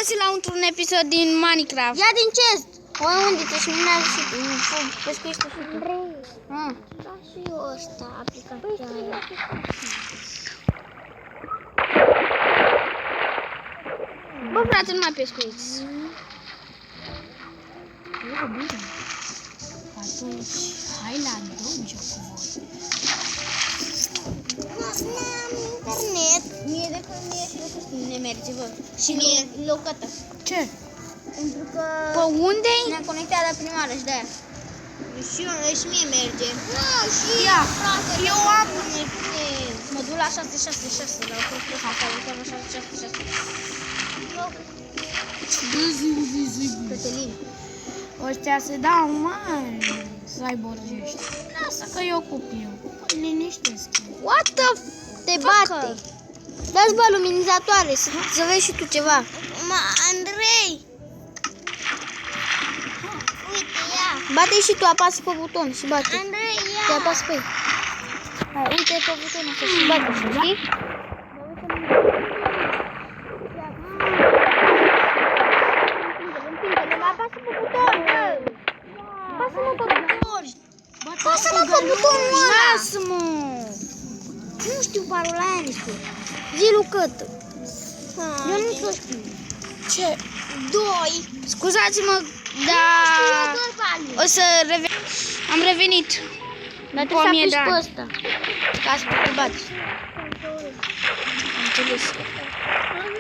găsit la un episod din Minecraft. Ia din chest! Unde te-și minează și pescuiește și tu? Da și eu ăsta, aplicația aia. Bă, frate, nu mai pescuiți. Bine. Atunci, hai la dungeon cu voi. N-am internet. Mie de când mie și lucruri cum ne merge, bă. Și mie locată. Ce? Pentru că Pe unde? ne-am conectat la prima oară și de-aia. Și mie merge. Nu, și Ia, frate, eu am... mă duc la 666, la o prostă acolo, la 666. Cătălin. Ăștia se dau mari cyborgești. Lasă că eu ocup eu. Liniștesc eu. What the te bate. Dați bă luminizatoare, să vezi și tu ceva. Ma, Andrei! Uite, ia! Bate și tu, apasă pe buton și bate. Andrei, ia! Te apasă pe el. Hai, uite pe butonul ăsta și bate, știi? Împinge-le, apasă pe buton, bă! Apasă-mă pe buton! Apasă-mă pe butonul ăla! Lasă-mă! Nu știu parola aia, nici tu. Zi Lucătă. Eu nu știu. Ce? 2. Scuzați-mă, dar o să revin. Am revenit. Dar După 1000 trebuie de să apeși pe ani. ăsta. Ca să te bați. Am înțeles.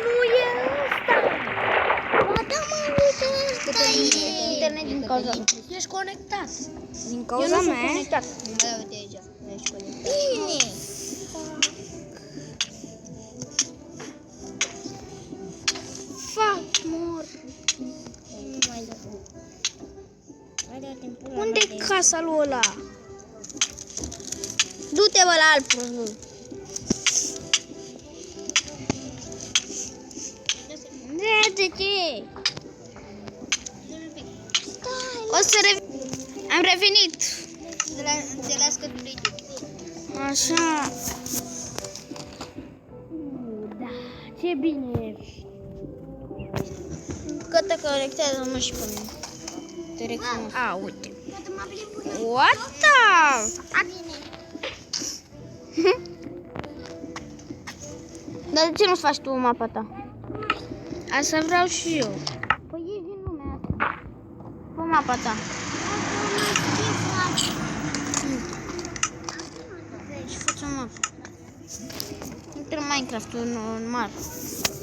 Nu e ăsta. Ba da, mă, uite ăsta e. Internet din cauza mea. Ești conectat. Din Eu cauza nu sunt mea. conectat. Da, uite aici. Ești conectat. Bine. Fac, mor. Nu mai dă. Unde-i casa lui ăla? Du-te, bă, la alt prostul. De ce? Stai, O să revin. Am revenit. înțelească tu. Așa. Da, ce bine ești. Că te conectează-mă și pe mine. Te recunosc. A, uite. What the? Dar de ce nu faci tu mapa ta? Asta vreau și eu. Păi ieși din lumea asta. Fă mapa ta. Și faci o mapă. Intră în Minecraft-ul normal.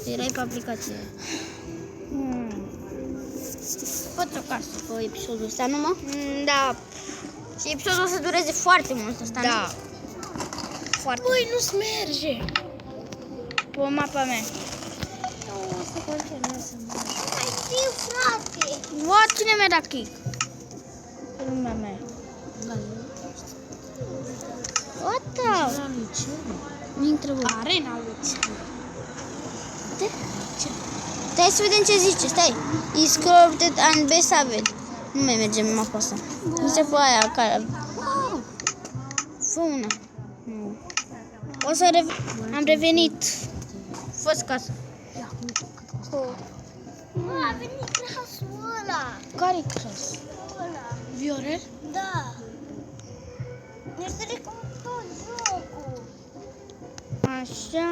Erai pe aplicație. Poți acasă pe episodul ăsta, nu mă? Da. Și episodul o să dureze foarte mult ăsta, Da. nu? Foarte. Băi, nu-ți merge. Pe mapa mea. Nu o să continui să mă... Mai știu, frate! What? Cine mi-a dat kick? Pe lumea mea. What the? Nu intră, bă. Arena lui. Stai să vedem ce zice, stai. Is corrupted and besaved. Nu mai mergem în mapa asta. Zice pe aia care... Fă una. Nu. O să am revenit. Fă-ți casă. Mă, a venit clasul ăla. Care-i clas? Ăla. Viorel? Da. Ne-a trecut tot jocul. Așa.